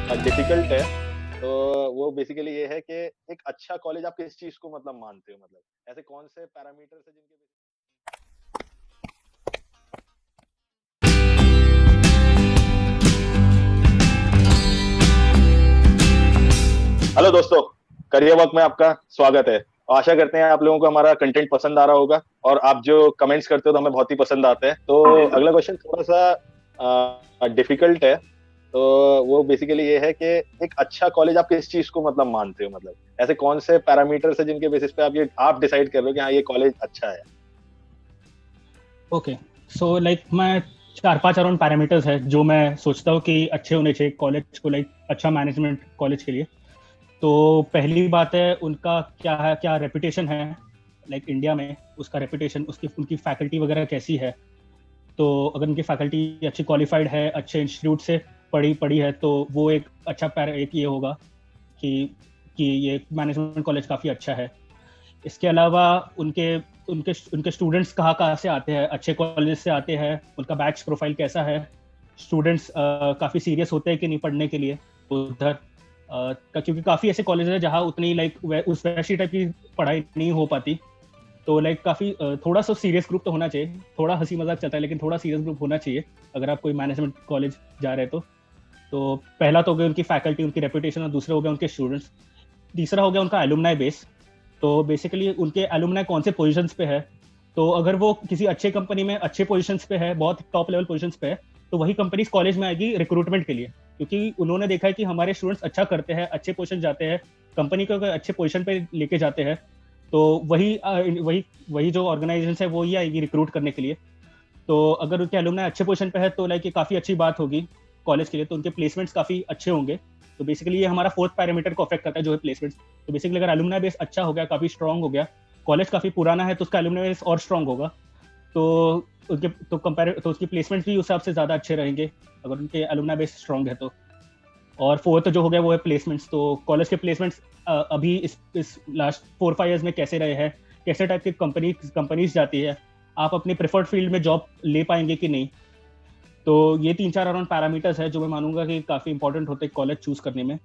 Difficult है। तो वो बेसिकली ये है कि एक अच्छा कॉलेज आप किस चीज़ को मतलब मानते हो मतलब? ऐसे कौन से पैरामीटर्स हैं जिनके बेसिस हेलो दोस्तों, करियर वॉक में आपका स्वागत है। आशा करते हैं आप लोगों को हमारा कंटेंट पसंद आ रहा होगा और आप जो कमेंट्स करते हो तो हमें बहुत ही पसंद आते हैं। तो अगला क्वेश्चन थोड़ा-सा डिफिकल्ट है। तो वो बेसिकली ये है कि एक अच्छा कॉलेज आप किस चीज़ को मतलब मानते हो मतलब? ऐसे कौन से पैरामीटर्स हैं जिनके बेसिस पे आप डिसाइड कर रहे हो कि हाँ, ये कॉलेज अच्छा है? ओके। सो लाइक मैं 4-5 अराउंड पैरामीटर्स है जो मैं सोचता हूँ कि अच्छे होने चाहिए कॉलेज को, लाइक अच्छा मैनेजमेंट कॉलेज के लिए। तो पहली बात है उनका क्या है, क्या रेपुटेशन है लाइक इंडिया में, उसका रेपुटेशन, उसकी उनकी फैकल्टी वगैरह कैसी है। तो अगर उनकी फैकल्टी अच्छी क्वालिफाइड है, अच्छे इंस्टीट्यूट से पढ़ी पढ़ी है, तो वो एक अच्छा एक ये होगा कि कि ये मैनेजमेंट कॉलेज काफ़ी अच्छा है। इसके अलावा उनके उनके उनके स्टूडेंट्स कहाँ कहाँ से आते हैं, अच्छे कॉलेज से आते हैं, उनका बैच प्रोफाइल कैसा है, स्टूडेंट्स काफ़ी सीरियस होते हैं कि नहीं पढ़ने के लिए उधर। क्योंकि काफ़ी ऐसे कॉलेज है जहाँ उतनी लाइक उस वैसी टाइप की पढ़ाई नहीं हो पाती। तो लाइक काफ़ी थोड़ा सा सीरियस ग्रुप तो होना चाहिए। थोड़ा हंसी मजाक चलता है लेकिन थोड़ा सीरियस ग्रुप होना चाहिए अगर आप कोई मैनेजमेंट कॉलेज जा रहे हैं तो पहला तो हो गया उनकी फैकल्टी, उनकी रेपुटेशन, और दूसरा हो गया उनके स्टूडेंट्स। तीसरा हो गया उनका एलुमनाई बेस। तो बेसिकली उनके एलुमनाई कौन से पोजीशंस पे है। तो अगर वो किसी अच्छे कंपनी में अच्छे पोजीशंस पे है, बहुत टॉप लेवल पोजीशंस पे है, तो वही कंपनीज कॉलेज में आएगी रिक्रूटमेंट के लिए, क्योंकि उन्होंने देखा है कि हमारे स्टूडेंट्स अच्छा करते हैं, अच्छे पोजीशन जाते हैं, कंपनी को अगर अच्छे पोजीशन पे लेके जाते हैं, तो वही वही जो ऑर्गेनाइजेशन है वो ही आएगी रिक्रूट करने के लिए। तो अगर उनके एलुमनाई अच्छे पोजीशन पे है तो लाइक ये काफ़ी अच्छी बात होगी कॉलेज के लिए, तो उनके प्लेसमेंट्स काफ़ी अच्छे होंगे। तो बेसिकली ये हमारा फोर्थ पैरामीटर को अफेक्ट करता है जो है प्लेसमेंट्स। तो बेसिकली अगर एलुमनाई बेस अच्छा हो गया, काफ़ी स्ट्रॉन्ग हो गया, कॉलेज काफ़ी पुराना है, तो उसका एलुमनाई बेस और स्ट्रॉन्ग होगा। तो उनके तो उसकी प्लेसमेंट्स भी उस हिसाब से ज़्यादा अच्छे रहेंगे अगर उनके एलुमनाई बेस स्ट्रॉन्ग है तो। और फोर्थ जो हो गया वो है प्लेसमेंट्स। तो कॉलेज के प्लेसमेंट्स अभी इस लास्ट 4-5 ईयर्स में कैसे रहे हैं, कैसे टाइप की कंपनीज जाती है, आप अपने प्रेफर्ड फील्ड में जॉब ले पाएंगे कि नहीं। तो ये 3-4 अराउंड पैरामीटर्स है जो मैं मानूंगा कि काफ़ी इंपॉर्टेंट होते हैं कॉलेज चूज करने में।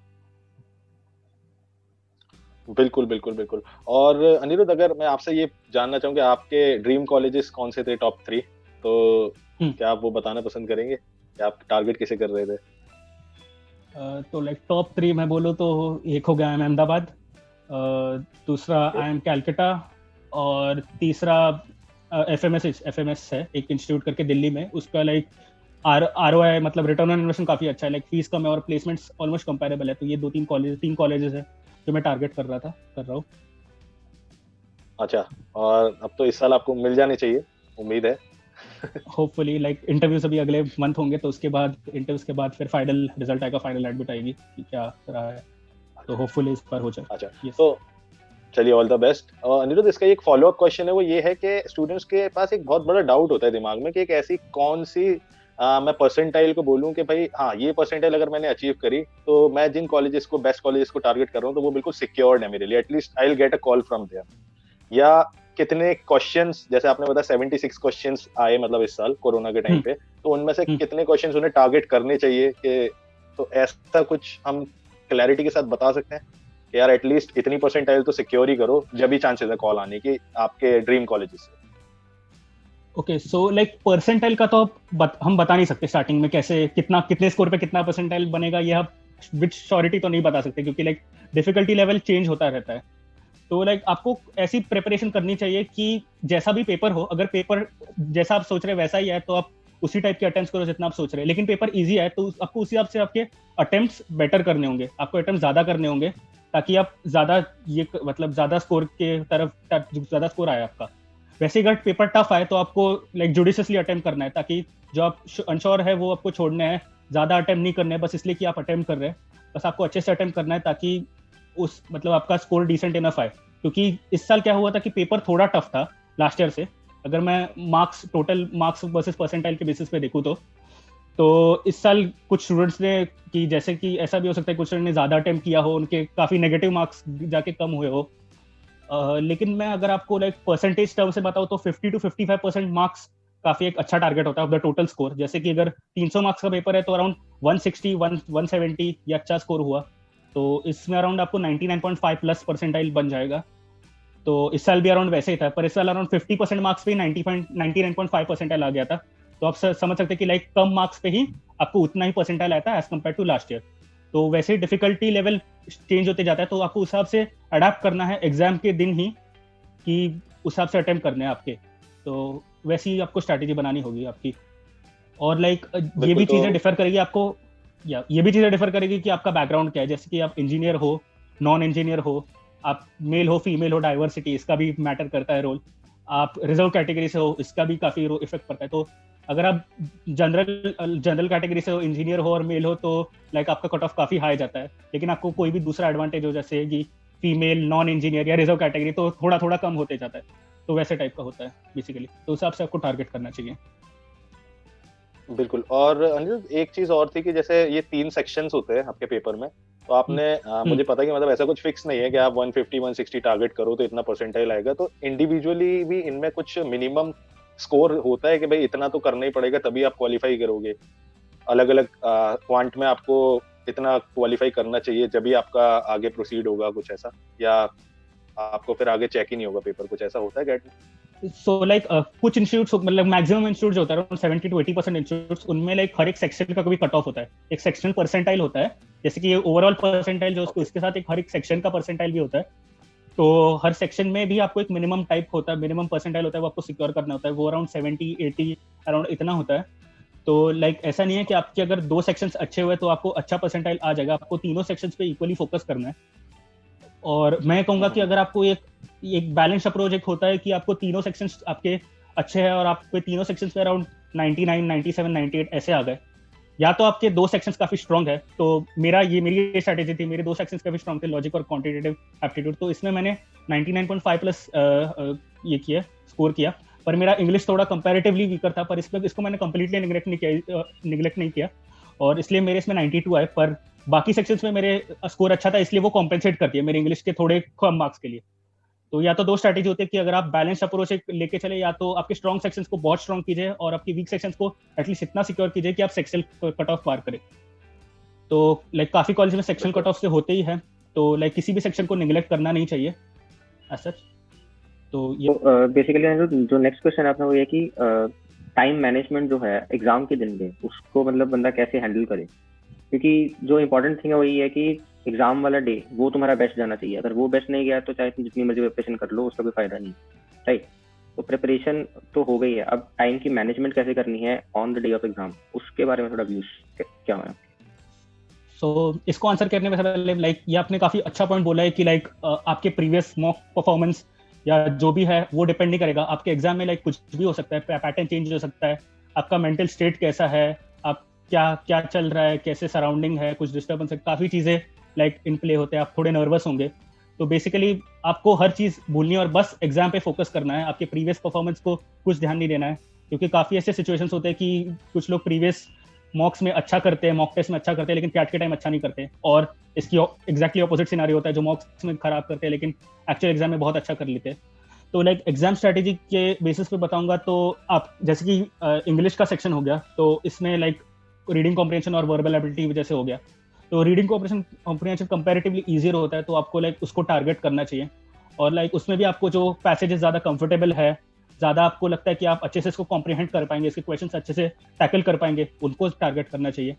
बिल्कुल, बिल्कुल, बिल्कुल। और अनिरुद्ध, अगर मैं आपसे ये जानना चाहूँ कि आपके ड्रीम कॉलेजेस कौन से थे टॉप 3? तो हम्म। क्या आप वो बताना पसंद करेंगे कि आप टारगेट किसे कर रहे थे? तो लाइक टॉप 3 मैं बोलूँ तो एक हो गया आई एम अहमदाबाद, दूसरा ओके, आई एम कैलकटा, और तीसरा एफ एम एस है एक इंस्टीट्यूट करके दिल्ली में, उसका लाइक आर ओ आई मतलब रिटर्न ऑन इन्वेस्टमेंट काफ़ी अच्छा है, लाइक फीस कम है और प्लेसमेंट्स ऑलमोस्ट कंपेरेबल है। तो ये 3 कॉलेजेस है जो मैं टारगेट कर रहा हूँ। अच्छा। और अब तो इस साल आपको मिल जानी चाहिए, उम्मीद है। होपफुली लाइक इंटरव्यूज अभी अगले मंथ होंगे, तो उसके बाद इंटरव्यूज के बाद फिर फाइनल रिजल्ट आएगा, फाइनल एडमिट आएगी कि क्या रहा है। तो अच्छा, होपफुली इस बार हो जाए। अच्छा। यस। तो चलिए, ऑल द बेस्ट। अनिरुद्ध, इसका एक फ़ॉलो-अप क्वेश्चन है, वो ये है कि स्टूडेंट्स के पास एक बहुत बड़ा डाउट होता है दिमाग में कि एक ऐसी कौन-सी मैं परसेंटाइल को बोलूँ कि भई हाँ, ये परसेंटाइल अगर मैंने अचीव करी, तो मैं जिन कॉलेजेस को बेस्ट कॉलेजेस को टारगेट कर रहा हूँ, तो वो बिल्कुल सिक्योर्ड है मेरे लिए। At least I will get a call from there. या कितने क्वेश्चंस, जैसे आपने बताया 76 क्वेश्चंस आए मतलब इस साल कोरोना के टाइम हम्म। पे, तो उनमें से हम्म। कितने क्वेश्चंस उन्हें टारगेट करने चाहिए कि तो ऐसा कुछ हम क्लैरिटी के साथ बता सकते हैं कि यार एटलीस्ट इतनी परसेंटाइल तो सिक्योर ही करो, जब भी चांसेस है कॉल आने की आपके ड्रीम कॉलेजेस से। ओके, सो लाइक परसेंटाइल का तो हम बता नहीं सकते स्टार्टिंग में कैसे, कितने स्कोर पे कितना परसेंटाइल बनेगा, ये आप विद श्योरिटी तो नहीं बता सकते, क्योंकि लाइक डिफिकल्टी लेवल चेंज होता रहता है। तो लाइक आपको ऐसी प्रिपरेशन करनी चाहिए कि जैसा भी पेपर हो, अगर पेपर जैसा आप सोच रहे हैं वैसा ही है तो आप उसी टाइप के अटेम्प्ट्स करो जितना आप सोच रहे हैं। लेकिन पेपर इजी है तो आपको उसी हिसाब से आपके अटेम्प्ट्स बेटर करने होंगे, आपको अटेम्प्ट ज्यादा करने होंगे, ताकि आप ज्यादा ये मतलब ज्यादा स्कोर के तरफ ज्यादा स्कोर आए आपका। वैसे अगर पेपर टफ आए तो आपको लाइक जुडिशियसली अटेम्प्ट करना है, ताकि जो आप अनश्योर है वो आपको छोड़ना है, ज्यादा अटेम्प्ट नहीं करने हैं बस इसलिए कि आप अटेम्प्ट कर रहे हैं। बस आपको अच्छे से अटेम्प्ट करना है ताकि उस मतलब आपका स्कोर डिसेंट इनफ आए। क्योंकि इस साल क्या हुआ था कि पेपर थोड़ा टफ था लास्ट ईयर से। अगर मैं marks, total marks versus percentile के बेसिस पे देखूँ तो इस साल कुछ स्टूडेंट्स ने, कि जैसे कि ऐसा भी हो सकता है कुछ स्टूडेंट ने ज्यादा अटेम्प्ट किया हो, उनके काफी नेगेटिव मार्क्स जाके कम हुए हो। लेकिन मैं अगर आपको लाइक परसेंटेज टर्म से बताऊँ तो 50 to 55% मार्क्स काफी एक अच्छा टारगेट होता है ऑफ द टोटल स्कोर। जैसे कि अगर 300 मार्क्स का पेपर है तो अराउंड 160 170 या अच्छा स्कोर हुआ तो इसमें अराउंड आपको 99.5 प्लस परसेंटाइल बन जाएगा। तो इस साल भी अराउंड वैसे ही था, पर इस साल अराउंड 50% मार्क्स पे 99.5 परसेंटाइल आ गया था। तो आप समझ सकते हैं कि लाइक कम मार्क्स पे ही आपको उतना ही परसेंटाइल आता है as compare to last year. तो वैसे ही डिफिकल्टी लेवल चेंज होते जाता है, तो आपको उस हिसाब से अडेप्ट करना है एग्जाम के दिन ही कि उस हिसाब से अटेम्प्ट करने हैं आपके। तो वैसे ही आपको स्ट्रैटेजी बनानी होगी आपकी। और लाइक ये भी चीजें डिफर करेगी आपको, या ये भी चीजें डिफर करेगी कि आपका बैकग्राउंड क्या है। जैसे कि आप इंजीनियर हो, नॉन इंजीनियर हो, आप मेल हो फीमेल हो, डाइवर्सिटी इसका भी मैटर करता है रोल। आप रिजर्व कैटेगरी से हो, इसका भी काफी इफेक्ट पड़ता है। तो अगर आप जनरल कैटेगरी से हो, इंजीनियर हो और मेल हो, तो लाइक आपका कट ऑफ काफी हाई जाता है। लेकिन आपको कोई भी दूसरा एडवांटेज हो जैसे कि फीमेल, नॉन इंजीनियर या रिजर्व कैटेगरी, तो थोड़ा थोड़ा कम होते जाता है। तो वैसे टाइप का होता है बेसिकली। तो उस हिसाब से आपको टारगेट करना चाहिए। बिल्कुल। और अनिरुद्ध एक चीज और थी कि जैसे ये 3 सेक्शंस होते हैं आपके पेपर में, तो आपने मुझे पता है कि मतलब ऐसा कुछ फिक्स नहीं है कि आप 150 160 टारगेट करो तो इतना परसेंटाइल आएगा। तो इंडिविजुअली भी इनमें कुछ मिनिमम स्कोर होता है कि भाई इतना तो करना ही पड़ेगा तभी आप क्वालिफाई करोगे? अलग अलग क्वांट में आपको इतना क्वालिफाई करना चाहिए जब भी आपका आगे प्रोसीड होगा, कुछ ऐसा? या आपको फिर आगे चेक ही नहीं होगा पेपर, कुछ ऐसा होता है गेट में? सो लाइक कुछ इंस्टीट्यूट्स, मतलब मैक्सिमम इंस्टीट्यूट होता है अराउंड 70 to 80% इंस्टीट्यूट्स, उनमें लाइक हर एक सेक्शन का कोई कट ऑफ होता है, एक सेक्शनल परसेंटाइल होता है। जैसे कि ये ओवरऑल परसेंटाइल जो उसको, इसके साथ एक हर एक सेक्शन का परसेंटाइल भी होता है। तो हर सेक्शन में भी आपको एक मिनिमम टाइप होता है, मिनिमम परसेंटाइल होता है, वो आपको सिक्योर करना होता है। वो अराउंड 70 80 अराउंड इतना होता है। तो लाइक ऐसा नहीं है कि आपके अगर 2 सेक्शंस अच्छे हुए तो आपको अच्छा परसेंटाइल आ जाएगा, आपको तीनों सेक्शंस पे इक्वली फोकस करना है। और मैं कहूंगा कि अगर आपको एक बैलेंस अप्रोच एक होता है कि आपको तीनों सेक्शंस आपके अच्छे हैं और आपके तीनों सेक्शंस पे अराउंड 99 97 98 ऐसे आ गए, या तो आपके 2 सेक्शंस काफी स्ट्रांग है। तो मेरी ये स्ट्रेटेजी थी, मेरे 2 सेक्शंस काफी स्ट्रांग थे, लॉजिक और क्वांटिटेटिव एप्टीट्यूड। तो इसमें मैंने 99.5 प्लस ये किया, स्कोर किया। पर मेरा इंग्लिश थोड़ा कंपैरेटिवली वीकर था, पर इसको मैंने कंप्लीटली निगलेक्ट नहीं किया और इसलिए मेरे इसमें 92 आए। पर बाकी सेक्शंस में मेरे स्कोर अच्छा था, इसलिए वो कॉम्पेंसेट करती है मेरे इंग्लिश के थोड़े कम मार्क्स के लिए। तो या तो 2 स्ट्रैटेजी होती है कि अगर आप बैलेंस अप्रोच लेके चले, या तो आपके स्ट्रॉन्ग सेक्शंस को बहुत स्ट्रॉन्ग कीजिए और आपके वीक सेक्शंस को एटलीस्ट इतना सिक्योर कीजिए कि आप सेक्शनल कट ऑफ पार करें। तो लाइक काफी कॉलेज में सेक्शनल कट ऑफ से होते ही है, तो लाइक किसी भी सेक्शन को निगलेक्ट करना नहीं चाहिए एज सच। तो ये बेसिकली जो नेक्स्ट क्वेश्चन आपने वो ये कि टाइम मैनेजमेंट जो है एग्जाम के दिन में, उसको मतलब बंदा कैसे हैंडल करे? क्योंकि जो इम्पोर्टेंट थिंग है वो ये है कि एग्जाम वाला डे वो तुम्हारा बेस्ट जाना चाहिए। अगर वो बेस्ट नहीं गया तो चाहे तुम जितनी मर्जी प्रिपरेशन कर लो, उसका कोई फायदा नहीं, राइट? तो प्रिपरेशन तो हो गई है, अब टाइम की मैनेजमेंट कैसे करनी है on the day of exam, उसके बारे में थोड़ा व्यूज क्या है? सो इसको आंसर करने में पहले लाइक ये आपने काफी अच्छा पॉइंट बोला है कि लाइक आपके प्रीवियस मॉक परफॉर्मेंस या जो भी है वो डिपेंड नहीं करेगा आपके एग्जाम में। लाइक कुछ भी हो सकता है, पैटर्न चेंज हो सकता है, आपका मेंटल स्टेट कैसा है, आप क्या क्या चल रहा है, कैसे सराउंडिंग है, कुछ डिस्टर्बेंस है, काफी चीजें लाइक इन प्ले होते हैं। आप थोड़े नर्वस होंगे, तो बेसिकली आपको हर चीज भूलनी है और बस एग्जाम पे फोकस करना है। आपके प्रीवियस परफॉर्मेंस को कुछ ध्यान नहीं देना है, क्योंकि काफी ऐसे सिचुएशंस होते हैं कि कुछ लोग प्रीवियस मॉक्स में अच्छा करते हैं, मॉक टेस्ट में अच्छा करते हैं, लेकिन कैट के टाइम अच्छा नहीं करते, और इसकी एग्जैक्टली ऑपोजिट सिनेरियो होता है, जो मॉक्स में खराब करते हैं लेकिन एक्चुअल एग्जाम में बहुत अच्छा कर लेते हैं। तो लाइक एग्जाम स्ट्रेटेजी के बेसिस पे बताऊंगा तो आप जैसे कि इंग्लिश का सेक्शन हो गया, तो इसमें लाइक रीडिंग कॉम्प्रिहेंशन और वर्बल एबिलिटी वजह से हो गया। तो रीडिंग कॉम्प्रिहेंशन कंपैरेटिवली ईजियर होता है, तो आपको लाइक उसको टारगेट करना चाहिए। और लाइक उसमें भी आपको जो पैसेजेस ज़्यादा कंफर्टेबल है, ज़्यादा आपको लगता है कि आप अच्छे से इसको कॉम्प्रिहेंड कर पाएंगे, इसके क्वेश्चन अच्छे से टैकल कर पाएंगे, उनको टारगेट करना चाहिए।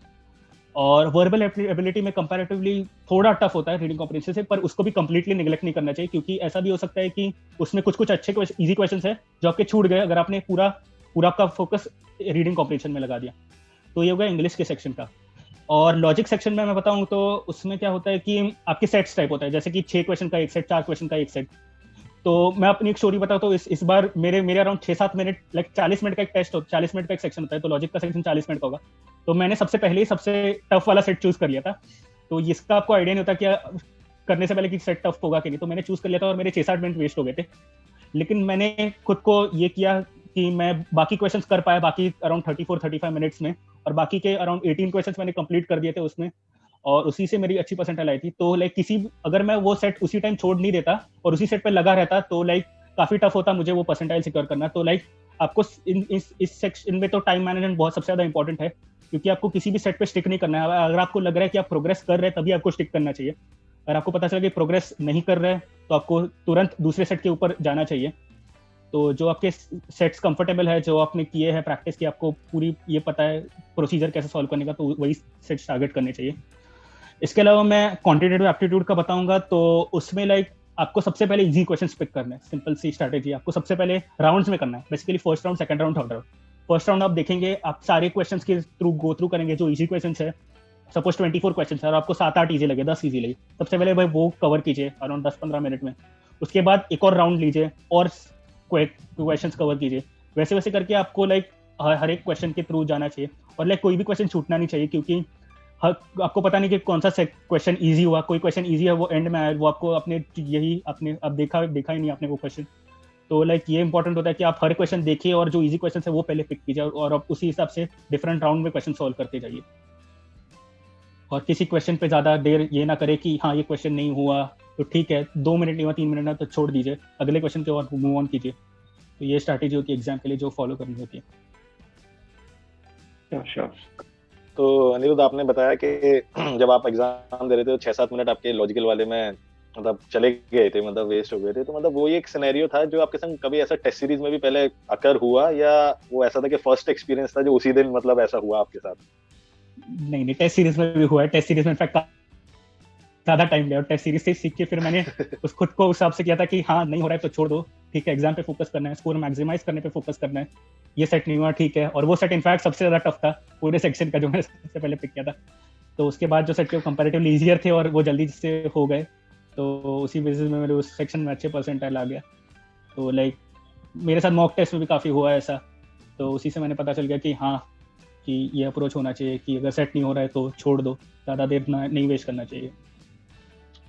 और वर्बल एबिलिटी में कंपैरेटिवली थोड़ा टफ होता है रीडिंग कॉम्प्रिहेंशन से, पर उसको भी कंप्लीटली निगलेक्ट नहीं करना चाहिए, क्योंकि ऐसा भी हो सकता है कि उसमें कुछ अच्छे इजी क्वेश्चंस है जो आपके छूट गए अगर आपने पूरा आपका फोकस रीडिंग कॉम्प्रिहेंशन में लगा दिया। तो ये हो गया इंग्लिश के सेक्शन का। और लॉजिक सेक्शन में मैं बताऊं तो उसमें क्या होता है कि आपके सेट्स टाइप होता है, जैसे कि 6 क्वेश्चन का एक सेट, 4 क्वेश्चन का एक सेट। तो मैं अपनी एक स्टोरी बताऊं तो इस बार मेरे अराउंड 6-7 मिनट, लाइक 40 मिनट का एक टेस्ट होता है, 40 मिनट का एक सेक्शन होता है, तो लॉजिक का सेक्शन 40 मिनट का होगा। तो मैंने सबसे पहले ही सबसे टफ वाला सेट चूज कर लिया था। तो इसका आपको आइडिया नहीं होता क्या करने से पहले कि सेट टफ होगा कि नहीं, तो मैंने चूज कर लिया था और मेरे 6-7 मिनट वेस्ट हो गए थे। लेकिन मैंने खुद को ये किया कि मैं बाकी क्वेश्चंस कर पाया, बाकी अराउंड 34-35 मिनट्स में, और बाकी के अराउंड 18 क्वेश्चंस मैंने कंप्लीट कर दिए थे उसमें, और उसी से मेरी अच्छी परसेंटाइल आई थी। तो लाइक अगर मैं वो सेट उसी टाइम छोड़ नहीं देता और उसी सेट पे लगा रहता तो लाइक काफी टफ होता मुझे वो परसेंटाइल सिक्योर करना। तो लाइक आपको इस सेक्शन में तो टाइम मैनेजमेंट बहुत सबसे ज़्यादा इंपॉर्टेंट है, क्योंकि आपको किसी भी सेट पे स्टिक नहीं करना है। अगर आपको लग रहा है कि आप प्रोग्रेस कर रहे हैं तभी आपको स्टिक करना चाहिए। अगर आपको पता चला कि प्रोग्रेस नहीं कर रहे हैं तो आपको तुरंत दूसरे सेट के ऊपर जाना चाहिए। तो जो आपके सेट्स कंफर्टेबल है, जो आपने किए हैं प्रैक्टिस की, आपको पूरी ये पता है प्रोसीजर कैसे सॉल्व करने का, तो वही सेट्स टारगेट करने चाहिए। इसके अलावा मैं क्वांटिटेटिव एप्टीट्यूड का बताऊंगा, तो उसमें लाइक आपको सबसे पहले इजी क्वेश्चंस पिक करना है। सिंपल सी स्ट्रैटेजी, आपको सबसे पहले राउंड्स में करना है, basically first round, second round, third round. First round आप देखेंगे, आप सारे क्वेश्चंस के थ्रू गो थ्रू करेंगे जो इजी क्वेश्चंस है। सपोज 24 क्वेश्चंस है और आपको 7-8 इजी लगे, 10 इजी लगे, सबसे पहले भाई वो कवर कीजिए अराउंड 10-15 मिनट में। उसके बाद एक और राउंड लीजिए और क्वेश्चंस कवर कीजिए। वैसे वैसे करके आपको लाइक हर एक क्वेश्चन के थ्रू जाना चाहिए, और लाइक कोई भी क्वेश्चन छूटना नहीं चाहिए, क्योंकि आपको पता नहीं कि कौन सा क्वेश्चन इजी हुआ। कोई क्वेश्चन इजी है वो एंड में आया, वो आपको अपने यही अपने अब देखा ही नहीं आपने वो क्वेश्चन। तो लाइक ये इंपॉर्टेंट होता है कि आप हर क्वेश्चन देखिए और जो इजी क्वेश्चन है वो पहले पिक कीजिए, और आप उसी हिसाब से डिफरेंट राउंड में क्वेश्चन सॉल्व करते जाइए। और किसी क्वेश्चन पे ज़्यादा देर ये ना करे कि हाँ ये क्वेश्चन नहीं हुआ तो ठीक है, 2 मिनट नहीं हुआ, 3 मिनट ना, तो छोड़ दीजिए, अगले क्वेश्चन के और मूव ऑन कीजिए। तो ये स्ट्रैटेजी होती है एग्जाम के लिए जो फॉलो करनी होती है। श्योर। तो अनिरुद्ध, आपने बताया कि जब आप एग्जाम दे रहे थे तो 6-7 मिनट आपके लॉजिकल वाले में मतलब चले गए थे, मतलब वेस्ट हो गए थे, तो मतलब वो एक सिनेरियो था जो आपके संग कभी ऐसा टेस्ट सीरीज में भी पहले अकर हुआ, या वो ऐसा था कि फर्स्ट एक्सपीरियंस था जो उसी दिन मतलब ऐसा हुआ आपके साथ? नहीं, टेस्ट सीरीज में भी हुआ है। टेस्ट सीरीज में इनफैक्ट ज़्यादा टाइम लिया, और टेस्ट सीरीज से सीख के फिर मैंने उस खुद को उस हिसाब से किया था कि हाँ नहीं हो रहा है तो छोड़ दो, ठीक है, एग्जाम पे फोकस करना है, स्कोर मैक्सिमाइज करने पे फोकस करना है। ये सेट नहीं हुआ, ठीक है। और वो सेट इनफैक्ट सबसे ज़्यादा टफ था पूरे सेक्शन का, जो मैंने सबसे पहले पिक किया था। तो उसके बाद जो सेट थे वो कंपैरेटिवली ईजियर थे और वो जल्दी से हो गए, तो उसी बेसिस में मेरे उस सेक्शन में अच्छे परसेंटाइल आ गया। तो लाइक मेरे साथ मॉक टेस्ट में भी काफ़ी हुआ ऐसा, तो उसी से मैंने पता चल गया कि हाँ कि ये अप्रोच होना चाहिए कि अगर सेट नहीं हो रहा है तो छोड़ दो, ज़्यादा देर नहीं वेस्ट करना चाहिए।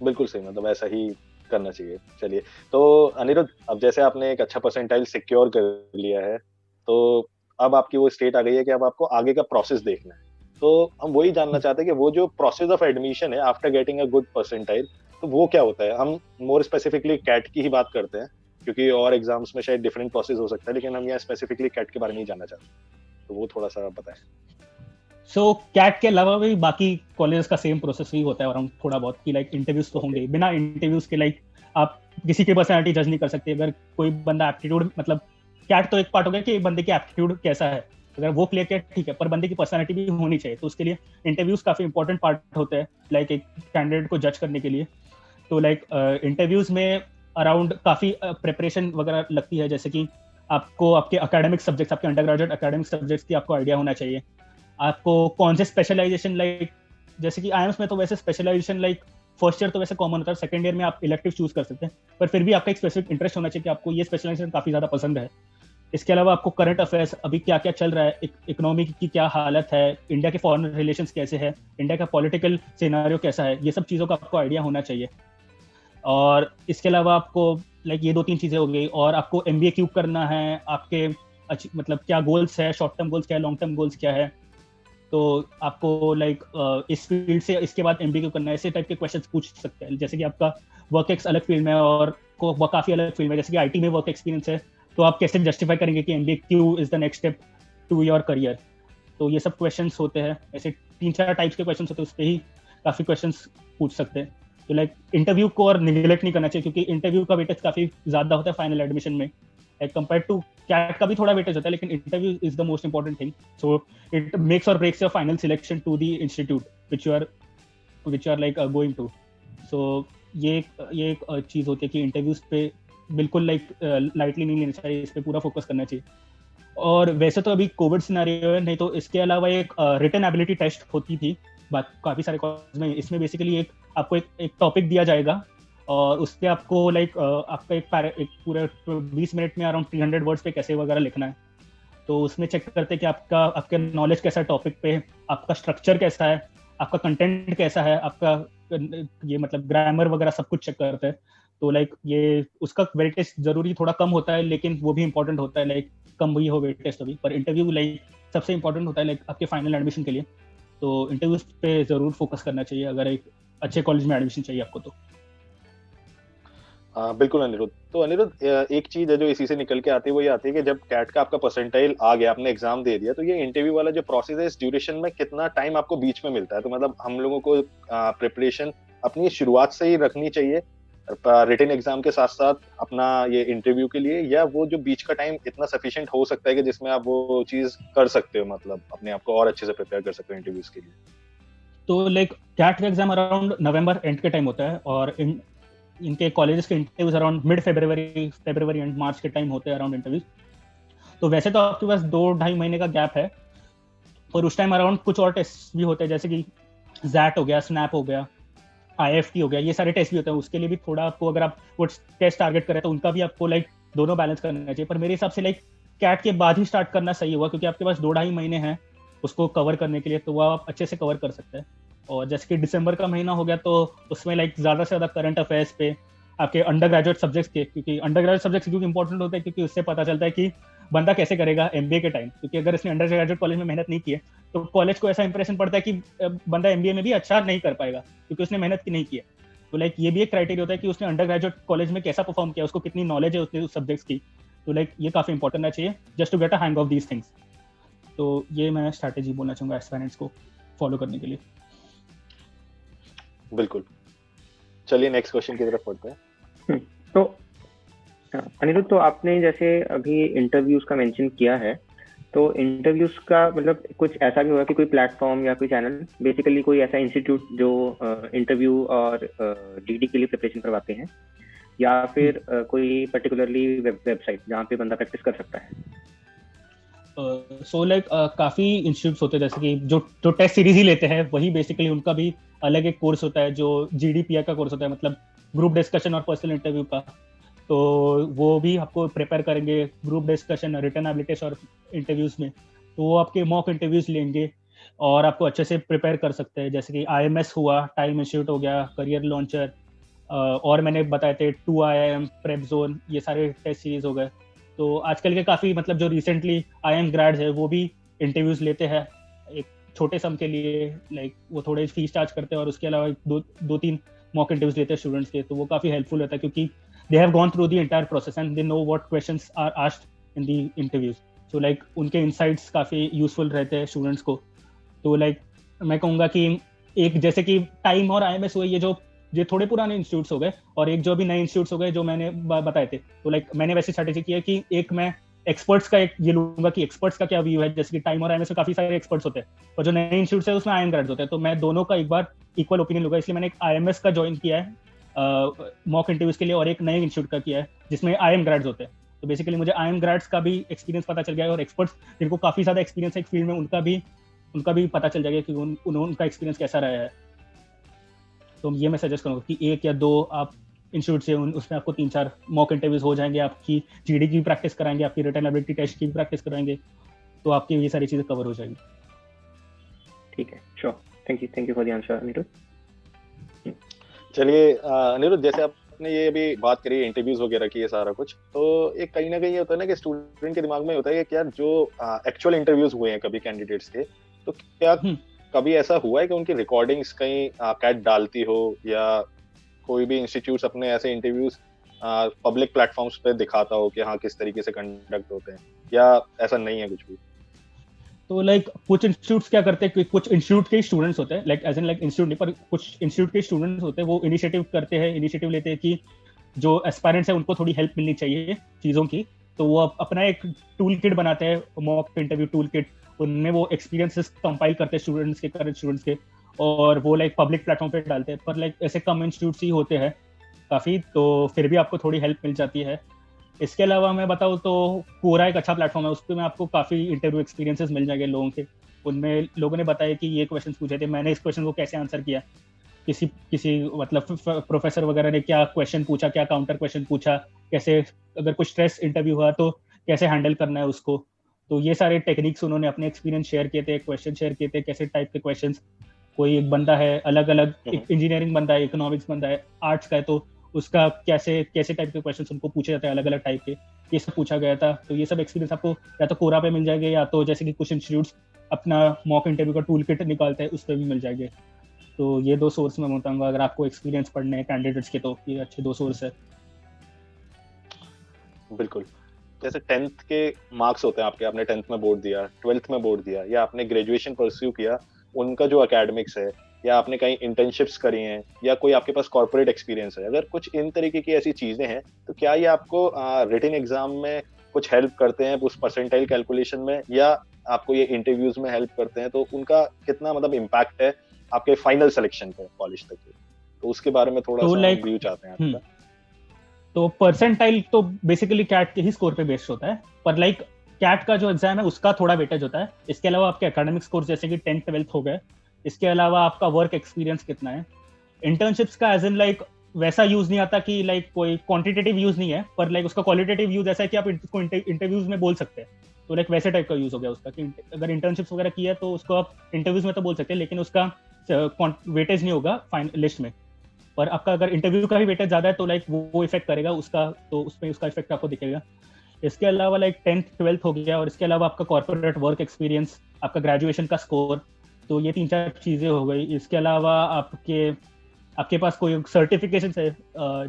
बिल्कुल सही, मतलब ऐसा ही करना चाहिए। चलिए, तो अनिरुद्ध, अब जैसे आपने एक अच्छा परसेंटाइल सिक्योर कर लिया है, तो अब आपकी वो स्टेट आ गई है कि अब आपको आगे का प्रोसेस देखना है। तो हम वही जानना चाहते हैं कि वो जो प्रोसेस ऑफ एडमिशन है after getting a good percentile, तो वो क्या होता है? हम मोर स्पेसिफिकली कैट की ही बात करते हैं, क्योंकि और एग्जाम्स में शायद डिफरेंट प्रोसेस हो सकता है, लेकिन हम यहाँ स्पेसिफिकली कैट के बारे में ही जानना चाहते हैं, तो वो थोड़ा सा बताएं। सो कैट के अलावा भी बाकी कॉलेजेस का सेम प्रोसेस ही होता है, और हम थोड़ा बहुत कि लाइक इंटरव्यूज तो होंगे। बिना इंटरव्यूज के लाइक आप किसी की पर्सनैलिटी जज नहीं कर सकते। अगर कोई बंदा एप्टीट्यूड, मतलब कैट तो एक पार्ट हो गया कि बंदे की एप्टीट्यूड कैसा है, अगर वो क्लियर किया ठीक है, पर बंदे की पर्सनैलिटी भी होनी चाहिए। तो उसके लिए इंटरव्यूज काफी इंपॉर्टेंट पार्ट होते हैं लाइक एक कैंडिडेट को जज करने के लिए। तो लाइक इंटरव्यूज में अराउंड काफी प्रिपरेशन वगैरह लगती है, जैसे कि आपको आपके एकेडमिक सब्जेक्ट्स, आपके अंडर ग्रेजुएट एकेडमिक सब्जेक्ट्स की आपको आइडिया होना चाहिए। आपको कौन से स्पेशलाइजेशन, लाइक जैसे कि आईएम्स में तो वैसे स्पेशलाइजेशन लाइक फर्स्ट ईयर तो वैसे कॉमन होता है, सेकंड ईयर में आप इलेक्टिव चूज कर सकते हैं, पर फिर भी आपका एक स्पेसिफिक इंटरेस्ट होना चाहिए कि आपको ये स्पेशलाइजेशन काफी ज्यादा पसंद है। इसके अलावा आपको करंट अफेयर्स, अभी क्या क्या चल रहा है, इकोनॉमी की क्या हालत है, इंडिया के फॉरेन रिलेशंस कैसे है, इंडिया का पॉलिटिकल सिनेरियो कैसा है, ये सब चीज़ों का आपको आइडिया होना चाहिए। और इसके अलावा आपको लाइक ये 2-3 चीज़ें हो गई, और आपको एमबीए क्यों करना है, आपके मतलब क्या गोल्स है, शॉर्ट टर्म गोल्स क्या है, लॉन्ग टर्म गोल्स क्या है। तो आपको लाइक इस फील्ड से इसके बाद एमबीए क्यों करना है, ऐसे टाइप के क्वेश्चंस पूछ सकते हैं। जैसे कि आपका वर्क एक्स अलग फील्ड में है और वो काफ़ी अलग फील्ड में, जैसे कि आईटी में वर्क एक्सपीरियंस है, तो आप कैसे जस्टिफाई करेंगे कि एमबीए क्यों is the next step to your career. तो ये सब क्वेश्चंस होते हैं, ऐसे 3-4 टाइप्स के क्वेश्चंस होते हैं, उस पर ही काफ़ी क्वेश्चंस पूछ सकते हैं। तो लाइक इंटरव्यू को और निगलेक्ट नहीं करना चाहिए, क्योंकि इंटरव्यू का वेटेज काफ़ी ज़्यादा होता है फाइनल एडमिशन में, एज कम्पेयर टू कैट का भी थोड़ा वेटेज होता है, लेकिन interview is the most important thing. So it makes और breaks your final selection to the institute which you are like going to. So ये एक चीज़ होती है कि इंटरव्यूज पे बिल्कुल लाइक लाइटली नहीं लेना चाहिए, इस पर पूरा फोकस करना चाहिए। और वैसे तो अभी कोविड सिनेरियो है, नहीं तो इसके अलावा एक रिटन एबिलिटी टेस्ट होती थी काफ़ी सारे कॉलेज में। इसमें बेसिकली आपको एक टॉपिक दिया जाएगा, और उस पर आपको लाइक आपका एक पूरे 20 मिनट में अराउंड 300 वर्ड्स पे कैसे वगैरह लिखना है। तो उसमें चेक करते हैं कि आपका नॉलेज कैसा है टॉपिक पे, आपका स्ट्रक्चर कैसा है, आपका कंटेंट कैसा है, आपका ये मतलब ग्रामर वगैरह सब कुछ चेक करते हैं। तो लाइक ये उसका वेटेज जरूरी थोड़ा कम होता है, लेकिन वो भी इंपॉर्टेंट होता है, लाइक कम भी हो वेटेज तभी, पर इंटरव्यू लाइक सबसे इंपॉर्टेंट होता है लाइक आपके फाइनल एडमिशन के लिए। तो इंटरव्यूज पे जरूर फोकस करना चाहिए अगर एक अच्छे कॉलेज में एडमिशन चाहिए आपको तो। बिल्कुल अनिरुद्ध। तो अनिरुद्ध, एक चीज है जो इसी से निकल के आती है, वो ये आती है कि जब कैट का आपका परसेंटाइल आ गया, आपने एग्जाम दे दिया, तो ये इंटरव्यू वाला जो प्रोसेस है, इस ड्यूरेशन में कितना टाइम आपको बीच में मिलता है? तो मतलब हम लोगों को प्रिपरेशन अपनी शुरुआत से ही रखनी चाहिए रिटन एग्जाम के साथ साथ अपना ये इंटरव्यू के लिए, या वो जो बीच का टाइम इतना सफिशिएंट हो सकता है कि जिसमें आप वो चीज कर सकते हो, मतलब अपने आप को और अच्छे से प्रिपेयर कर सकते हो इंटरव्यूज के लिए? तो लाइक कैट का एग्जाम अराउंड नवंबर एंड के टाइम होता है, और इनके कॉलेजेस के interviews around mid February end March के टाइम होते हैं अराउंड इंटरव्यूज। तो वैसे तो आपके पास 2-2.5 महीने का गैप है, पर उस टाइम अराउंड कुछ और टेस्ट भी होते हैं, जैसे कि जैट हो गया, स्नैप हो गया, IFT हो गया, ये सारे टेस्ट भी होते हैं। उसके लिए भी थोड़ा आपको, अगर आप वो टेस्ट टारगेट करें तो उनका भी आपको लाइक दोनों बैलेंस करना चाहिए। पर मेरे हिसाब से लाइक कैट के बाद ही स्टार्ट करना सही होगा, क्योंकि आपके पास 2-2.5 महीने हैं उसको कवर करने के लिए, तो वो आप अच्छे से कवर कर सकते हैं। और जैसे कि दिसंबर का महीना हो गया, तो उसमें लाइक ज़्यादा से ज़्यादा करंट अफेयर्स पे, आपके अंडर ग्रेजुएट सब्जेक्ट्स के, क्योंकि अंडर ग्रेजुएट सब्जेक्ट्स क्योंकि इंपॉर्टेंट होते हैं, क्योंकि उससे पता चलता है कि बंदा कैसे करेगा MBA के टाइम। क्योंकि अगर इसने अंडर ग्रेजुएट कॉलेज में मेहनत नहीं की है, तो कॉलेज को ऐसा इंप्रेशन पड़ता है कि बंदा MBA में भी अच्छा नहीं कर पाएगा, क्योंकि उसने मेहनत की नहीं की है। तो लाइक ये भी एक क्राइटेरिया होता है कि उसने अंडर ग्रेजुएट कॉलेज में कैसा परफॉर्म किया, उसको कितनी नॉलेज है उसके सब्जेक्ट्स की। तो लाइक ये काफ़ी इंपॉर्टेंट है चाहिए, just to get a hang of these things. तो ये मैं स्ट्रैटेजी बोलना चाहूँगा एस्पायरेंट्स को फॉलो करने के लिए। बिल्कुल। चलिए नेक्स्ट क्वेश्चन की तरफ बढ़ते हैं। तो अनिरुद्ध, तो आपने जैसे अभी इंटरव्यूज का मेंशन किया है, तो इंटरव्यूज का मतलब कुछ ऐसा भी होगा कि कोई प्लेटफॉर्म या कोई चैनल, बेसिकली कोई ऐसा इंस्टीट्यूट जो इंटरव्यू और DD के लिए प्रिपरेशन करवाते हैं, या फिर कोई पर्टिकुलरली वेबसाइट जहाँ पे बंदा प्रैक्टिस कर सकता है? सो लाइक काफ़ी इंस्टीट्यूट्स होते हैं, जैसे कि जो टेस्ट सीरीज ही लेते हैं, वही बेसिकली उनका भी अलग एक कोर्स होता है जो GDPR का कोर्स होता है, मतलब ग्रुप डिस्कशन और पर्सनल इंटरव्यू का। तो वो भी आपको प्रिपेयर करेंगे ग्रुप डिस्कशन, रिटन एबिलिटीज और इंटरव्यूज में। तो वो आपके मॉक इंटरव्यूज लेंगे और आपको अच्छे से प्रिपेयर कर सकते हैं, जैसे कि IMS हुआ, टाइम इंस्टीट्यूट हो गया, करियर लॉन्चर, और मैंने बताए थे 2IIM, प्रेप जोन, ये सारे टेस्ट सीरीज हो गए। तो आजकल के काफ़ी मतलब जो रिसेंटली IIM ग्रेड्स है वो भी इंटरव्यूज लेते हैं एक छोटे सम के लिए, लाइक वो थोड़े फीस चार्ज करते हैं, और उसके अलावा 2-3 मॉक इंटरव्यूज लेते हैं स्टूडेंट्स के। तो वो काफ़ी हेल्पफुल होता है, क्योंकि they have gone through the entire process and they know what questions are asked in the interviews. So like उनके insights काफ़ी useful रहते हैं स्टूडेंट्स को। तो like मैं कहूँगा कि एक जैसे कि टाइम और IMS हुए, ये थोड़े पुराने इंस्टीट्यूट्स हो गए, और एक जो अभी नए इंस्टीट्यूट्स हो गए जो मैंने बताए थे। तो लाइक मैंने वैसी स्ट्रैटेजी की है कि एक मैं एक्सपर्ट्स का एक ये लूंगा कि एक्सपर्ट्स का क्या व्यू है, जैसे कि टाइम और IMS में काफ़ी सारे एक्सपर्ट्स होते हैं, और जो नए इंस्टीट्यूट्स है उसमें IIM ग्रेड्स होते हैं। तो मैं दोनों का एक बार इक्वल ओपिनियन लूंगा, इसलिए मैंने एक IMS का ज्वाइन किया है मॉक इंटरव्यूज के लिए, और एक नए इंस्टीट्यूट का किया है जिसमें IIM ग्रेड्स होते हैं। तो बेसिकली मुझे IIM ग्रेड्स का भी एक्सपीरियंस पता चल गया है, और एक्सपर्ट्स जिनको काफ़ी ज़्यादा एक्सपीरियंस है एक फील्ड में, उनका भी पता चल जाएगा कि उनका एक्सपीरियंस कैसा रहा है। तो ये मैं सजेस्ट करूँगा कि 1 या 2 आप इंस्टीट्यूट से उसमें आपको 3-4 मॉक इंटरव्यूज हो जाएंगे, आपकी GD की भी प्रैक्टिस कराएंगे, आपकी रिटन एबिलिटी टेस्ट की भी प्रैक्टिस कराएंगे, तो आपकी ये सारी चीज़ें कवर हो जाएगी। ठीक है, sure. Thank you for the answer Anirudh. चलिए अनिरुद्ध, जैसे आपने ये अभी बात करी इंटरव्यूज वगैरह की, ये सारा कुछ, तो एक कहीं ना कहीं ये होता है ना कि स्टूडेंट के दिमाग में होता है कि क्या जो एक्चुअल इंटरव्यूज हुए हैं कभी कैंडिडेट्स के, तो क्या कभी ऐसा हुआ है कि उनकी रिकॉर्डिंग्स कहीं कैट डालती हो, या कोई भी इंस्टीट्यूट्स अपने ऐसे इंटरव्यूज पब्लिक प्लेटफॉर्म्स पे दिखाता हो कि हाँ किस तरीके से कंडक्ट होते हैं, या ऐसा नहीं है कुछ भी? तो लाइक कुछ इंस्टीट्यूट्स क्या करते हैं, कुछ इंस्टीट्यूट के स्टूडेंट्स होते हैं, like as an like institute नहीं, पर कुछ इंस्टीट्यूट के स्टूडेंट्स होते हैं, वो इनिशिएटिव लेते हैं कि जो एस्पायरेंट्स है उनको थोड़ी हेल्प मिलनी चाहिए चीज़ों की। तो वो अपना एक टूल किट बनाते हैं, मॉक इंटरव्यू टूल किट, उनमें वो एक्सपीरियंसेस कंपाइल करते हैं स्टूडेंट्स के, करंट स्टूडेंट्स के, और वो लाइक पब्लिक प्लेटफॉर्म पे डालते हैं। पर लाइक ऐसे कम इंस्टीट्यूट्स ही होते हैं काफ़ी, तो फिर भी आपको थोड़ी हेल्प मिल जाती है। इसके अलावा मैं बताऊँ तो कोरा एक अच्छा प्लेटफॉर्म है, उस पर मैं आपको काफ़ी इंटरव्यू एक्सपीरियंसेस मिल जाएंगे लोगों के। उनमें लोगों ने बताया कि ये क्वेश्चन पूछे थे, मैंने इस क्वेश्चन को कैसे आंसर किया, किसी मतलब प्रोफेसर वगैरह ने क्या क्वेश्चन पूछा, क्या काउंटर क्वेश्चन पूछा, कैसे अगर कुछ स्ट्रेस इंटरव्यू हुआ तो कैसे हैंडल करना है उसको। तो ये सारे टेक्निक्स उन्होंने अपने एक्सपीरियंस शेयर किए थे, क्वेश्चन शेयर किए थे, कैसे टाइप के क्वेश्चन। कोई एक बंदा है अलग अलग, इंजीनियरिंग बंदा है, इकोनॉमिक्स बंदा है, आर्ट्स का है, तो उसका कैसे टाइप के क्वेश्चन उनको पूछे जाते हैं, अलग अलग टाइप के, ये सब पूछा गया था। तो ये सब एक्सपीरियंस आपको या तो कोरा पे मिल जाएंगे, या तो जैसे कि कुछ इंस्टीट्यूट्स अपना मॉक इंटरव्यू का टूल किट निकालते हैं, उस पर भी मिल जाएंगे। तो ये 2 सोर्स मैं बताऊंगा, अगर आपको एक्सपीरियंस पढ़ने हैं कैंडिडेट्स के, तो ये अच्छे 2 सोर्स है। बिल्कुल। जैसे 10th के मार्क्स होते हैं आपके, आपने 10th में बोर्ड दिया, 12th में बोर्ड दिया, या आपने ग्रेजुएशन परस्यू किया, उनका जो एकेडमिक्स है, या आपने कहीं इंटर्नशिप्स करी हैं, या कोई आपके पास कॉर्पोरेट एक्सपीरियंस है, अगर कुछ इन तरीके की ऐसी चीजें हैं, तो क्या ये आपको रिटन एग्जाम में कुछ हेल्प करते हैं उस परसेंटाइल कैलकुलेशन में, या आपको ये इंटरव्यूज में हेल्प करते हैं? तो उनका कितना मतलब इम्पैक्ट है आपके फाइनल सिलेक्शन पे कॉलेज तक के? तो उसके बारे में थोड़ा तो सा लाइक व्यू चाहते हैं आपका। तो परसेंटाइल तो बेसिकली कैट के ही स्कोर पे बेस्ड होता है, पर लाइक कैट का जो एग्जाम है उसका थोड़ा वेटेज होता है। इसके अलावा आपके एकेडमिक स्कोर जैसे कि 10th 12th हो गए, इसके अलावा आपका वर्क एक्सपीरियंस कितना है। इंटर्नशिप्स का एज इन लाइक वैसा यूज नहीं आता कि लाइक कोई क्वांटिटेटिव यूज नहीं है, पर लाइक उसका क्वालिटेटिव यूज ऐसा है कि आप इसको इंटरव्यूज में बोल सकते हैं। तो लाइक वैसे टाइप का यूज हो गया उसका कि अगर इंटर्नशिप्स वगैरह किया है तो उसको आप इंटरव्यूज में तो बोल सकते हैं, लेकिन उसका वेटेज नहीं होगा फाइनल लिस्ट में। पर आपका अगर इंटरव्यू का भी वेटेज ज्यादा है तो लाइक वो इफेक्ट करेगा उसका, तो उसमें उसका इफेक्ट आपको दिखेगा। इसके अलावा लाइक 10th 12th हो गया, और इसके अलावा आपका कॉर्पोरेट वर्क एक्सपीरियंस, आपका ग्रेजुएशन का स्कोर, तो ये 3-4 चीजें हो गई। इसके अलावा आपके पास कोई सर्टिफिकेशन है,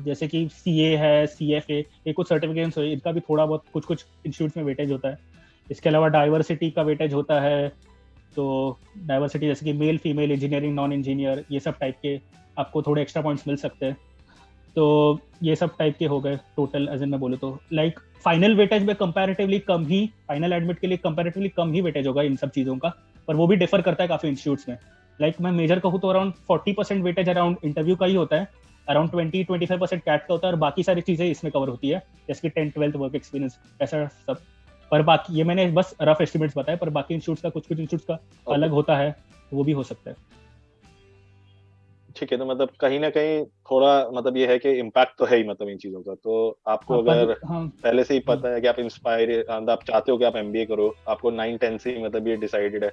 जैसे कि CA है, CFA, ये कुछ सर्टिफिकेशन है, इनका भी थोड़ा बहुत कुछ कुछ इंस्टीट्यूट में वेटेज होता है। इसके अलावा डाइवर्सिटी का वेटेज होता है, तो डाइवर्सिटी जैसे कि male female, engineering non engineer, ये सब टाइप के आपको थोड़े एक्स्ट्रा पॉइंट्स मिल सकते हैं। तो ये सब टाइप के हो गए टोटल, एज इन मैं बोलूँ तो लाइक फाइनल वेटेज में कंपैरेटिवली कम ही, फाइनल एडमिट के लिए कंपैरेटिवली कम ही वेटेज होगा इन सब चीज़ों का, पर वो भी डिफर करता है काफ़ी इंस्टीट्यूट्स में। लाइक मैं मेजर कहूँ तो अराउंड 40% वेटेज अराउंड इंटरव्यू का ही होता है, अराउंड 20-25% कैट का होता है, और बाकी सारी चीज़ें इसमें कवर होती है, जैसे कि 10th 12th वर्क एक्सपीरियंस, ऐसा सब। पर बाकी ये मैंने बस रफ एस्टिमेट्स बताए, पर बाकी इंस्टीट्यूट्स का कुछ इंस्टीट्यूट्स का अलग होता है, वो भी हो सकता है। ठीक है, तो मतलब कहीं ना कहीं थोड़ा मतलब ये है कि इम्पैक्ट तो है ही मतलब इन चीजों का। तो आपको अगर पहले से ही पता है कि आप इंस्पायर, आप चाहते हो कि आप MBA करो, आपको 9-10 से ही मतलब ये डिसाइडेड है,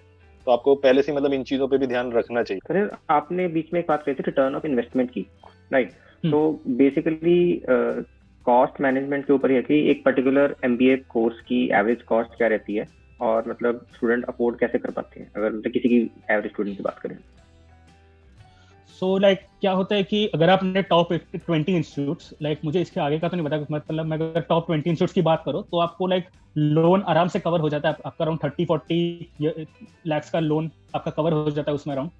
तो आपको पहले से मतलब इन चीजों पे भी ध्यान रखना चाहिए। सर आपने बीच में एक बात कही थी रिटर्न ऑफ इन्वेस्टमेंट की, राइट? तो बेसिकली कॉस्ट मैनेजमेंट के ऊपर है कि एक पर्टिकुलर MBA कोर्स की एवरेज कॉस्ट क्या रहती है, और मतलब स्टूडेंट अफोर्ड कैसे कर पाते हैं, अगर मतलब किसी की एवरेज स्टूडेंट की बात करें। सो लाइक क्या होता है कि अगर आपने टॉप 20 इंस्टीट्यूट्स, लाइक मुझे इसके आगे का तो नहीं पता, मतलब मैं अगर टॉप 20 इंस्टीट्यूट्स की बात करूँ तो आपको लाइक लोन आराम से कवर हो जाता है, आपका अराउंड 30-40 लाख का लोन आपका कवर हो जाता है उसमें अराउंड।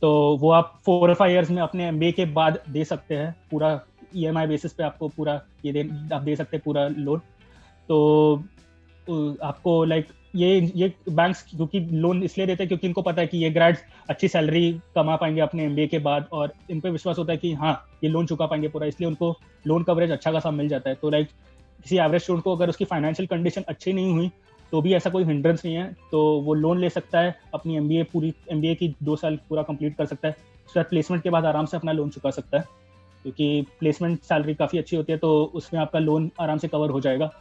तो वो आप 4-5 ईयर्स में अपने MBA के बाद दे सकते हैं, पूरा EMI बेसिस पे आपको पूरा आप दे सकते हैं पूरा लोन। तो आपको लाइक ये बैंक्स क्योंकि लोन इसलिए देते हैं क्योंकि इनको पता है कि ये ग्रेड्स अच्छी सैलरी कमा पाएंगे अपने MBA के बाद, और इन पे विश्वास होता है कि हाँ ये लोन चुका पाएंगे पूरा, इसलिए उनको लोन कवरेज अच्छा खासा मिल जाता है। तो लाइक किसी एवरेज स्टूडेंट को अगर उसकी फाइनेंशियल कंडीशन अच्छी नहीं हुई तो भी ऐसा कोई हिंड्रेंस नहीं है, तो वो लोन ले सकता है, अपनी MBA की 2 साल पूरा कंप्लीट कर सकता है, उसके बाद प्लेसमेंट के बाद आराम से अपना लोन चुका सकता है, क्योंकि प्लेसमेंट सैलरी काफ़ी अच्छी होती है, तो उसमें आपका लोन आराम से कवर हो जाएगा।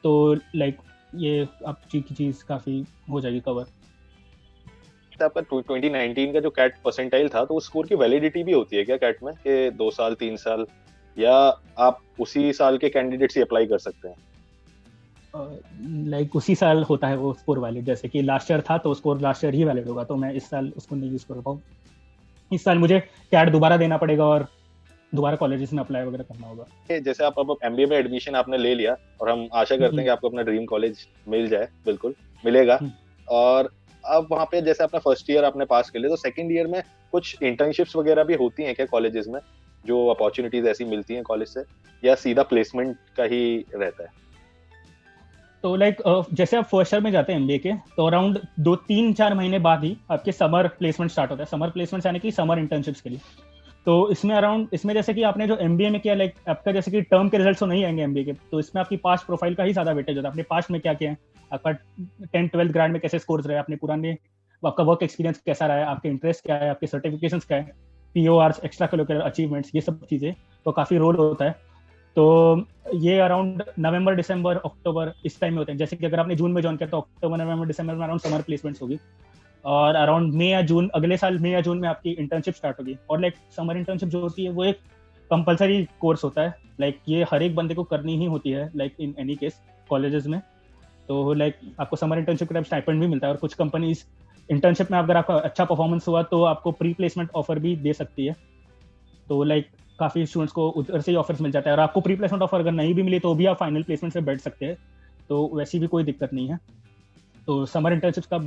तो लाइक ये आपकी चीज काफी हो जाएगी कवर। आपका 2019 का जो कैट परसेंटाइल था, तो उस स्कोर की वैलिडिटी भी होती है क्या कैट में, कि 2 साल 3 साल, या आप उसी साल के कैंडिडेट्स ही अप्लाई कर सकते हैं? लाइक उसी साल होता है वो स्कोर वैलिड, जैसे कि लास्ट ईयर था तो स्कोर लास्ट ईयर ही वैलिड होगा, तो मैं इस साल उसको नहीं यूज कर पाऊँ, इस साल मुझे कैट दोबारा देना पड़ेगा और दोबारा कॉलेजेस में अप्लाई वगैरह करना होगा। जैसे आप अब MBA में एडमिशन आपने ले लिया, और हम आशा करते हैं कि आपको अपना ड्रीम कॉलेज मिल जाए, बिल्कुल मिलेगा। और अब वहाँ पे जैसे अपना फर्स्ट ईयर आपने पास कर लिया, तो सेकंड ईयर में कुछ इंटर्नशिप्स वगैरह भी होती हैं क्या कॉलेजेस में, जो अपॉर्चुनिटीज ऐसी मिलती हैं कॉलेज से, या सीधा प्लेसमेंट का ही रहता है? तो लाइक जैसे आप फर्स्ट ईयर में जाते हैं MBA के, तो अराउंड 2-3-4 महीने बाद ही आपके समर प्लेसमेंट स्टार्ट होता है। समर प्लेसमेंट यानी कि समर इंटर्नशिप्स के लिए। तो इसमें जैसे कि आपने जो MBA में किया, लाइक आपका जैसे कि टर्म के रिजल्ट्स तो नहीं आएंगे MBA के, तो इसमें आपकी पास्ट प्रोफाइल का ही ज्यादा वेटेज होता है, आपने पास्ट में क्या किया है, आपका 10th 12th ग्रेड में कैसे स्कोर्स रहे, आपने पुराने आपका वर्क एक्सपीरियंस कैसा रहा है, आपके इंटरेस्ट क्या है, आपके सर्टिफिकेशंस क्या है, PORs एक्स्ट्रा करिकुलर अचीवमेंट्स, ये सब चीजें तो काफी रोल होता है। तो ये अराउंड नवंबर दिसंबर अक्टूबर इस टाइम में होते हैं। जैसे कि अगर आपने जून में ज्वाइन किया तो अक्टूबर नवंबर दिसंबर में अराउंड समर प्लेसमेंट्स होगी, और अराउंड मई या जून अगले साल मई या जून में आपकी इंटर्नशिप स्टार्ट होगी। और लाइक समर इंटर्नशिप जो होती है वो एक कंपलसरी कोर्स होता है, लाइक ये हर एक बंदे को करनी ही होती है, like in any case colleges में। तो लाइक आपको समर इंटर्नशिप के टाइम स्टाइपेंड भी मिलता है, और कुछ कंपनीज इंटर्नशिप में अगर आपका अच्छा परफॉर्मेंस हुआ तो आपको प्री प्लेसमेंट ऑफर भी दे सकती है। तो लाइक काफ़ी स्टूडेंट्स को उधर से ही ऑफर्स मिल जाता है, और आपको प्री प्लेसमेंट ऑफर अगर नहीं भी मिले तो भी आप फाइनल प्लेसमेंट से बैठ सकते हैं, तो वैसी भी कोई दिक्कत नहीं है। तो समर इंटर्नशिप्स का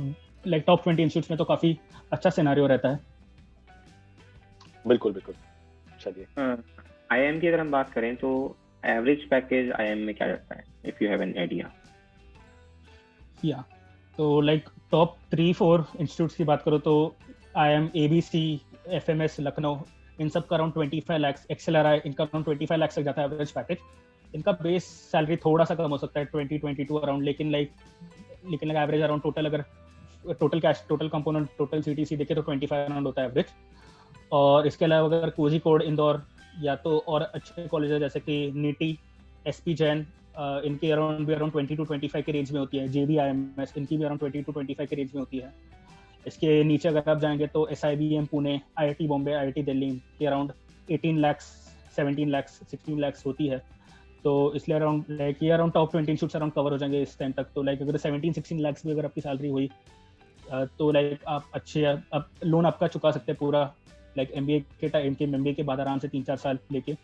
लाइक टॉप 20 इंस्टीट्यूट्स में तो काफ़ी अच्छा सिनेरियो रहता है। बिल्कुल बिल्कुल। चलिए आईआईएम की अगर हम बात करें तो एवरेज पैकेज आईआईएम में क्या रहता है, if you have an idea? या तो लाइक टॉप 3-4 इंस्टीट्यूट्स की बात करो तो आईआईएम, एबीसी, एफएमएस लखनऊ, इन सब का अराउंड 25 लाख, एक्सएलआरआई इनका अराउंड 25 लाख तक जाता है एवरेज पैकेज। इनका बेस सैलरी थोड़ा सा कम हो सकता है 20-22 अराउंड, लेकिन एवरेज अराउंड टोटल, अगर total cash, total component, total CTC देखे तो 25 अराउंड होता है एवरेज। और इसके अलावा अगर कोझिकोड, इंदौर या तो और अच्छे कॉलेज है जैसे कि नीटी, एसपी जैन, इनके अराउंड 20-25 के रेंज में होती है। JBIMS इनकी भी अराउंड 20-25 के रेंज में होती है। इसके नीचे अगर आप जाएंगे तो SIBM Pune, IIT Bombay, IIT Delhi के अराउंड 18 लाख, 17 लाख, 16 लाख होती है। तो इसलिए अराउंड लाइक ये around top 20 institutes around cover हो जाएंगे इस टाइम तक। तो लाइक अगर 17-16 लाख भी अगर आपकी सैलरी हुई तो लाइक आप अच्छे, आप लोन आपका चुका सकते हैं पूरा, लाइक MBA के टाइम के, MBA के बाद आराम से 3-4 साल लेके।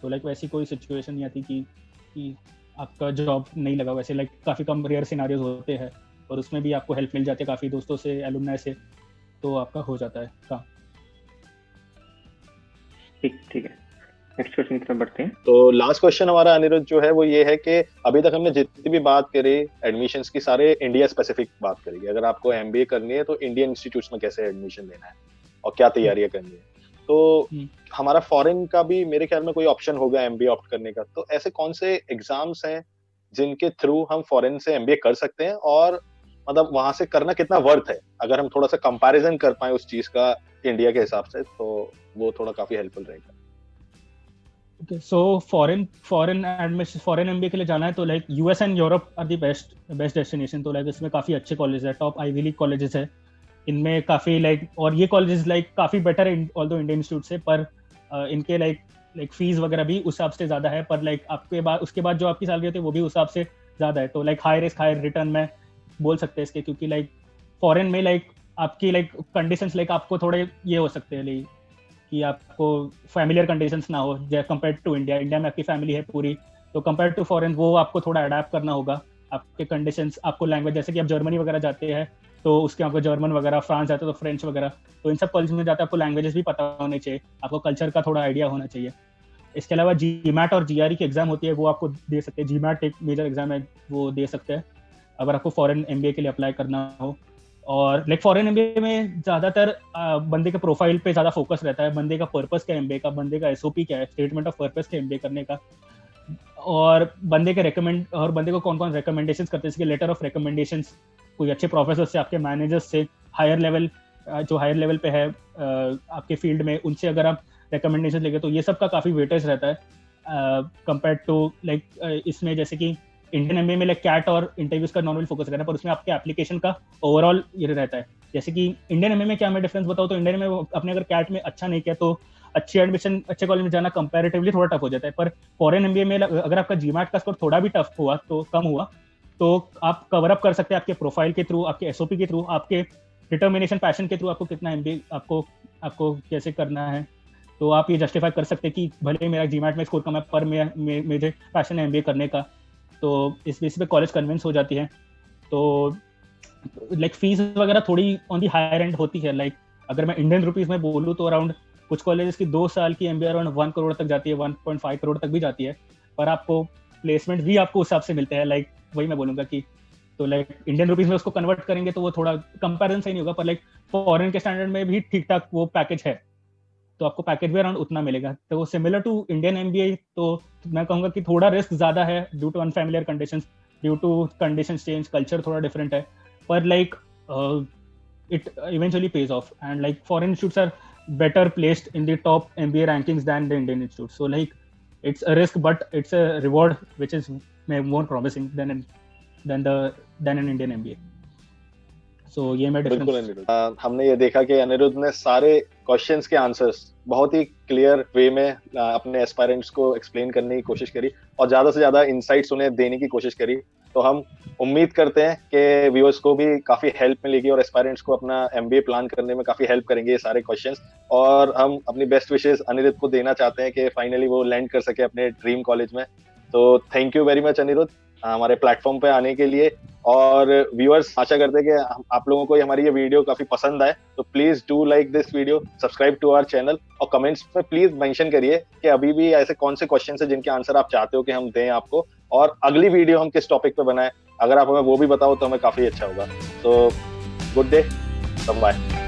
तो लाइक वैसी कोई सिचुएशन नहीं आती कि आपका जॉब नहीं लगा। वैसे लाइक काफ़ी कम रेयर सिनारियोज होते हैं, और उसमें भी आपको हेल्प मिल जाती है काफ़ी दोस्तों से, एलुमनाई से, तो आपका हो जाता है काम। ठीक है, नेक्स्ट क्वेश्चन की तरफ बढ़ते हैं। तो लास्ट क्वेश्चन हमारा अनिरुद्ध जो है वो ये है कि अभी तक हमने जितनी भी बात करी एडमिशंस की, सारे इंडिया स्पेसिफिक बात करेंगे। अगर आपको MBA करनी है तो इंडियन इंस्टीट्यूट्स में कैसे एडमिशन लेना है और क्या तैयारियां करनी है। तो हमारा फॉरेन का भी मेरे ख्याल में कोई ऑप्शन होगा MBA ऑप्ट करने का। तो ऐसे कौन से एग्जाम्स हैं जिनके थ्रू हम फॉरेन से MBA कर सकते हैं, और मतलब वहां से करना कितना वर्थ है, अगर हम थोड़ा सा कंपैरिजन कर पाए उस चीज का इंडिया के हिसाब से, तो वो थोड़ा काफी हेल्पफुल रहेगा। Okay, so foreign admission, foreign MBA के लिए जाना है तो like US and Europe are the best destination. तो लाइक इसमें काफ़ी अच्छे कॉलेज है, टॉप आईवी लीग कॉलेजेस है इनमें काफ़ी लाइक, और ये कॉलेजेस लाइक काफ़ी बेटर है ऑल्दो इंडियन इंस्टीट्यूट से, पर इनके लाइक फीस वगैरह भी उस हिसाब से ज़्यादा है, पर लाइक आपके बाद उसके बाद जो आपकी सैलरी होती है वो भी उस हिसाब से ज़्यादा है। तो like high risk high return में बोल सकते हैं इसके, क्योंकि लाइक फॉरेन में लाइक आपकी लाइक कंडीशंस लाइक आपको थोड़े ये हो सकते हैं लाइक कि आपको फैमिलियर कंडीशंस ना हो जैसे कंपेयर टू इंडिया में आपकी फैमिली है पूरी, तो कंपेयर टू फॉरेन वो आपको थोड़ा अडेप्ट करना होगा आपके कंडीशंस, आपको लैंग्वेज, जैसे कि आप जर्मनी वगैरह जाते हैं तो उसके आपको जर्मन वगैरह, फ्रांस जाते हैं तो फ्रेंच वगैरह, तो इन सब कॉलेज में जाते हैं आपको लैंग्वेजेस भी पता होने चाहिए, आपको कल्चर का थोड़ा आइडिया होना चाहिए। इसके अलावा GMAT और GRE की एग्जाम होती है, वो आपको दे सकते हैं। GMAT एक मेजर एग्जाम है, वो दे सकते हैं अगर आपको फॉरेन MBA के लिए अप्लाई करना हो। और लाइक फॉरेन MBA में ज़्यादातर बंदे के प्रोफाइल पे ज़्यादा फोकस रहता है, बंदे का पर्पस क्या है MBA का, बंदे का SOP क्या है, स्टेटमेंट ऑफ पर्पस क्या है MBA करने का, और बंदे के बंदे को कौन कौन रिकमेंडेशंस करते हैं, इसके लेटर ऑफ रिकमेंडेशंस कोई अच्छे प्रोफेसर से, आपके मैनेजर्स से, हायर लेवल पे है आपके फील्ड में, उनसे अगर आप रिकमेंडेशन लेंगे तो ये सब का काफ़ी वेटेज रहता है कंपेयर टू लाइक इसमें जैसे कि इंडियन MBA में लाइक कैट और इंटरव्यूज का नॉर्मल फोकस रहता है, पर उसमें आपके एप्लीकेशन का ओवरऑल ये रहता है। जैसे कि इंडियन MBA में क्या मैं डिफरेंस बताऊँ तो इंडियन में अपने अगर कैट में अच्छा नहीं किया तो अच्छी एडमिशन अच्छे कॉलेज में जाना कंपैरेटिवली थोड़ा टफ हो जाता है, पर फॉरेन MBA में अगर आपका GMAT का स्कोर थोड़ा भी टफ हुआ तो कम हुआ तो आप कवर अप कर सकते हैं आपके प्रोफाइल के थ्रू, आपके SOP के थ्रू, आपके डिटर्मिनेशन पैशन के थ्रू, आपको कितना MBA आपको कैसे करना है, तो आप ये जस्टिफाई कर सकते हैं कि भले मेरा GMAT में स्कोर कम है पर मुझे पैशन है MBA करने का, तो इस बेसिस पे कॉलेज कन्विंस हो जाती है। तो लाइक फीस वगैरह थोड़ी ऑन दी हायर एंड होती है, लाइक अगर मैं इंडियन रुपीज में बोलूँ तो अराउंड कुछ कॉलेजेस की 2 साल की MBA अराउंड 1 करोड़ तक जाती है, 1.5 करोड़ तक भी जाती है, पर आपको प्लेसमेंट भी आपको उस हिसाब से मिलते हैं। लाइक वही मैं बोलूँगा कि तो लाइक इंडियन रुपीज में उसको कन्वर्ट करेंगे तो वो थोड़ा कंपेरिजन सही नहीं होगा, पर लाइक फॉरेन के स्टैंडर्ड में भी ठीक ठाक वो पैकेज है, तो आपको पैकेज भी अराउंड उतना मिलेगा। तो वो सिमिलर टू इंडियन MBA, तो मैं कहूँगा कि थोड़ा रिस्क ज़्यादा है due to unfamiliar conditions, due to conditions change, culture थोड़ा डिफरेंट है, पर like it eventually pays off, and like foreign institutes are better placed in the top MBA rankings than the Indian institutes, so like it's a risk but it's a reward which is more promising than an Indian MBA. So ये मैं difference हमने ये देखा कि अनिरुद्ध ने सारे questions के answers बहुत ही क्लियर वे में अपने एस्पायरेंट्स को एक्सप्लेन करने की कोशिश करी और ज्यादा से ज्यादा इनसाइट्स उन्हें देने की कोशिश करी। तो हम उम्मीद करते हैं कि व्यूअर्स को भी काफी हेल्प मिलेगी और एस्पायरेंट्स को अपना एमबीए प्लान करने में काफी हेल्प करेंगे ये सारे क्वेश्चंस। और हम अपनी बेस्ट विशेस अनिरुद्ध को देना चाहते हैं कि फाइनली वो लैंड कर सके अपने ड्रीम कॉलेज में। तो thank you very much Anirudh हमारे प्लेटफॉर्म पे आने के लिए। और व्यूअर्स आशा करते हैं कि आप लोगों को हमारी ये वीडियो काफी पसंद आए, तो please do like this video, subscribe to our channel और कमेंट्स में प्लीज मेंशन करिए कि अभी भी ऐसे कौन से क्वेश्चन है जिनके आंसर आप चाहते हो कि हम दें आपको, और अगली वीडियो हम किस टॉपिक पे बनाएं। अगर आप हमें वो भी बताओ तो हमें काफी अच्छा होगा। तो गुड डे, बाय।